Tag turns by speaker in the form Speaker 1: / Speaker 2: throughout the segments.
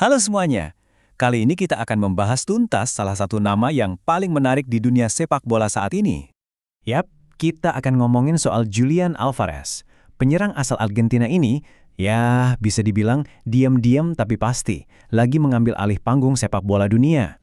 Speaker 1: Halo semuanya, kali ini kita akan membahas tuntas salah satu nama yang paling menarik di dunia sepak bola saat ini. Yap, kita akan ngomongin soal Julian Alvarez. Penyerang asal Argentina ini, ya bisa dibilang diam-diam tapi pasti, lagi mengambil alih panggung sepak bola dunia.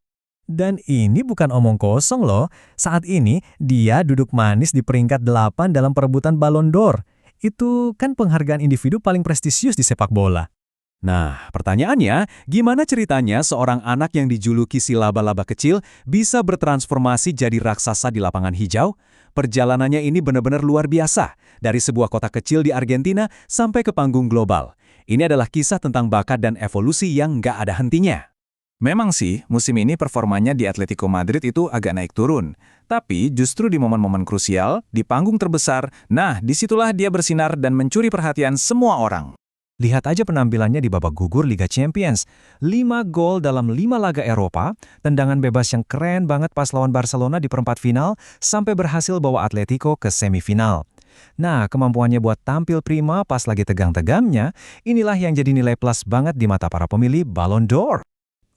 Speaker 2: Dan ini bukan omong kosong loh, saat ini dia duduk manis di peringkat 8 dalam perebutan Ballon d'Or. Itu kan penghargaan individu paling prestisius di sepak bola.
Speaker 1: Nah, pertanyaannya, gimana ceritanya seorang anak yang dijuluki si laba-laba kecil bisa bertransformasi jadi raksasa di lapangan hijau? Perjalanannya ini benar-benar luar biasa, dari sebuah kota kecil di Argentina sampai ke panggung global. Ini adalah kisah tentang bakat dan evolusi yang nggak ada hentinya. Memang sih, musim ini performanya di Atletico Madrid itu agak naik turun. Tapi justru di momen-momen krusial, di panggung terbesar, nah disitulah dia bersinar dan mencuri perhatian semua orang.
Speaker 2: Lihat aja penampilannya di babak gugur Liga Champions. 5 gol dalam 5 laga Eropa, tendangan bebas yang keren banget pas lawan Barcelona di perempat final, sampai berhasil bawa Atletico ke semifinal. Nah, kemampuannya buat tampil prima pas lagi tegang-tegangnya, inilah yang jadi nilai plus banget di mata para pemilih Ballon d'Or.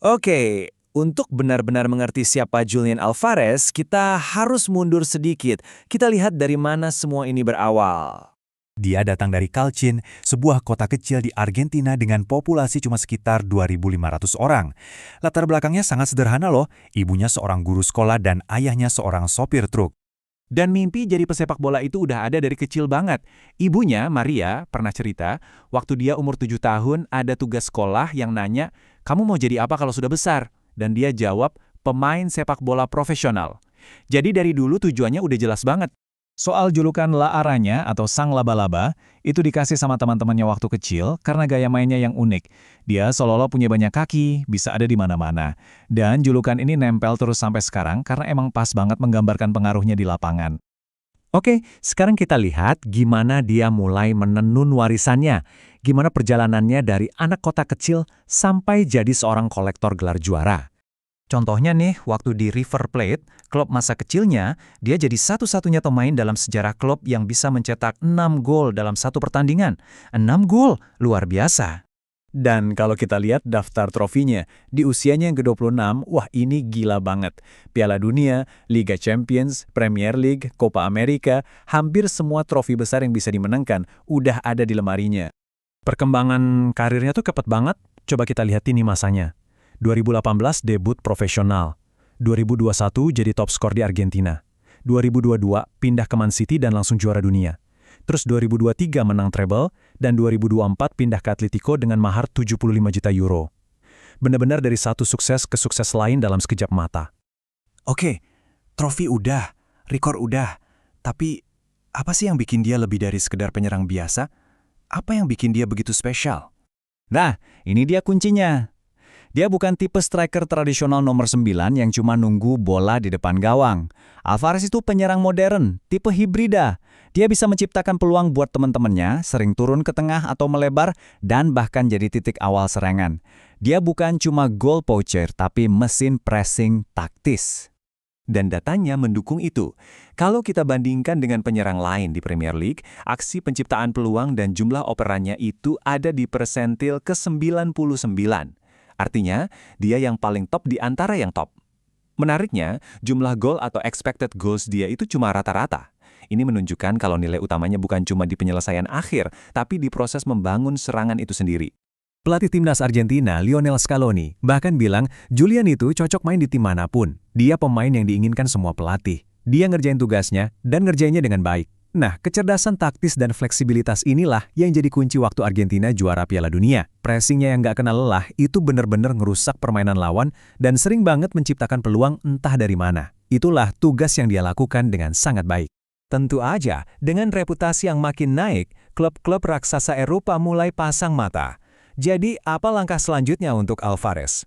Speaker 1: Oke, untuk benar-benar mengerti siapa Julian Alvarez, kita harus mundur sedikit. Kita lihat dari mana semua ini berawal.
Speaker 3: Dia datang dari Calcin, sebuah kota kecil di Argentina dengan populasi cuma sekitar 2.500 orang. Latar belakangnya sangat sederhana loh, ibunya seorang guru sekolah dan ayahnya seorang sopir truk.
Speaker 1: Dan mimpi jadi pesepak bola itu udah ada dari kecil banget. Ibunya, Maria, pernah cerita, waktu dia umur 7 tahun ada tugas sekolah yang nanya, "Kamu mau jadi apa kalau sudah besar?" Dan dia jawab, "Pemain sepak bola profesional." Jadi dari dulu tujuannya udah jelas banget. Soal julukan La Araña atau Sang Laba-Laba, itu dikasih sama teman-temannya waktu kecil karena gaya mainnya yang unik. Dia seolah-olah punya banyak kaki, bisa ada di mana-mana. Dan julukan ini nempel terus sampai sekarang karena emang pas banget menggambarkan pengaruhnya di lapangan. Oke, sekarang kita lihat gimana dia mulai menenun warisannya. Gimana perjalanannya dari anak kota kecil sampai jadi seorang kolektor gelar juara. Contohnya nih, waktu di River Plate, klub masa kecilnya, dia jadi satu-satunya pemain dalam sejarah klub yang bisa mencetak 6 gol dalam satu pertandingan. 6 gol, luar biasa. Dan kalau kita lihat daftar trofinya, di usianya yang ke-26, wah ini gila banget. Piala Dunia, Liga Champions, Premier League, Copa America, hampir semua trofi besar yang bisa dimenangkan udah ada di lemarinya. Perkembangan karirnya tuh cepet banget, coba kita lihat ini masanya. 2018 debut profesional, 2021 jadi top skor di Argentina, 2022 pindah ke Man City dan langsung juara dunia, terus 2023 menang treble, dan 2024 pindah ke Atletico dengan mahar 75 juta euro. Benar-benar dari satu sukses ke sukses lain dalam sekejap mata. Oke, trofi udah, rekor udah, tapi apa sih yang bikin dia lebih dari sekedar penyerang biasa? Apa yang bikin dia begitu spesial? Nah, ini dia kuncinya. Dia bukan tipe striker tradisional nomor 9 yang cuma nunggu bola di depan gawang. Alvarez itu penyerang modern, tipe hibrida. Dia bisa menciptakan peluang buat teman-temannya, sering turun ke tengah atau melebar, dan bahkan jadi titik awal serangan. Dia bukan cuma goal poacher, tapi mesin pressing taktis. Dan datanya mendukung itu. Kalau kita bandingkan dengan penyerang lain di Premier League, aksi penciptaan peluang dan jumlah operannya itu ada di persentil ke-99. Artinya, dia yang paling top di antara yang top. Menariknya, jumlah gol atau expected goals dia itu cuma rata-rata. Ini menunjukkan kalau nilai utamanya bukan cuma di penyelesaian akhir, tapi di proses membangun serangan itu sendiri. Pelatih timnas Argentina, Lionel Scaloni, bahkan bilang Julian itu cocok main di tim manapun. Dia pemain yang diinginkan semua pelatih. Dia ngerjain tugasnya dan ngerjainnya dengan baik. Nah, kecerdasan taktis dan fleksibilitas inilah yang jadi kunci waktu Argentina juara Piala Dunia. Pressingnya yang nggak kenal lelah itu benar-benar ngerusak permainan lawan dan sering banget menciptakan peluang entah dari mana. Itulah tugas yang dia lakukan dengan sangat baik. Tentu aja, dengan reputasi yang makin naik, klub-klub raksasa Eropa mulai pasang mata. Jadi, apa langkah selanjutnya untuk Alvarez?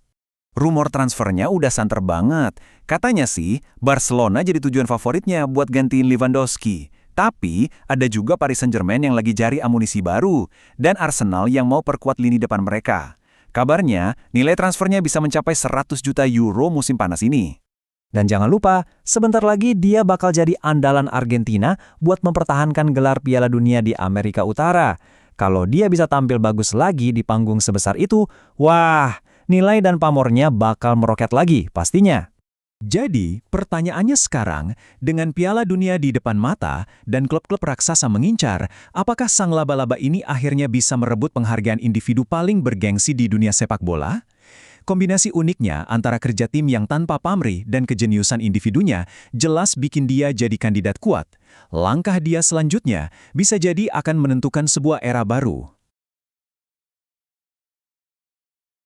Speaker 1: Rumor transfernya udah santer banget. Katanya sih, Barcelona jadi tujuan favoritnya buat gantiin Lewandowski. Tapi, ada juga Paris Saint-Germain yang lagi cari amunisi baru, dan Arsenal yang mau perkuat lini depan mereka. Kabarnya, nilai transfernya bisa mencapai 100 juta euro musim panas ini. Dan jangan lupa, sebentar lagi dia bakal jadi andalan Argentina buat mempertahankan gelar Piala Dunia di Amerika Utara. Kalau dia bisa tampil bagus lagi di panggung sebesar itu, wah,
Speaker 2: nilai dan pamornya bakal meroket lagi, pastinya.
Speaker 1: Jadi, pertanyaannya sekarang, dengan Piala Dunia di depan mata dan klub-klub raksasa mengincar, apakah sang laba-laba ini akhirnya bisa merebut penghargaan individu paling bergengsi di dunia sepak bola? Kombinasi uniknya antara kerja tim yang tanpa pamrih dan kejeniusan individunya jelas bikin dia jadi kandidat kuat. Langkah dia selanjutnya bisa jadi akan menentukan sebuah era baru.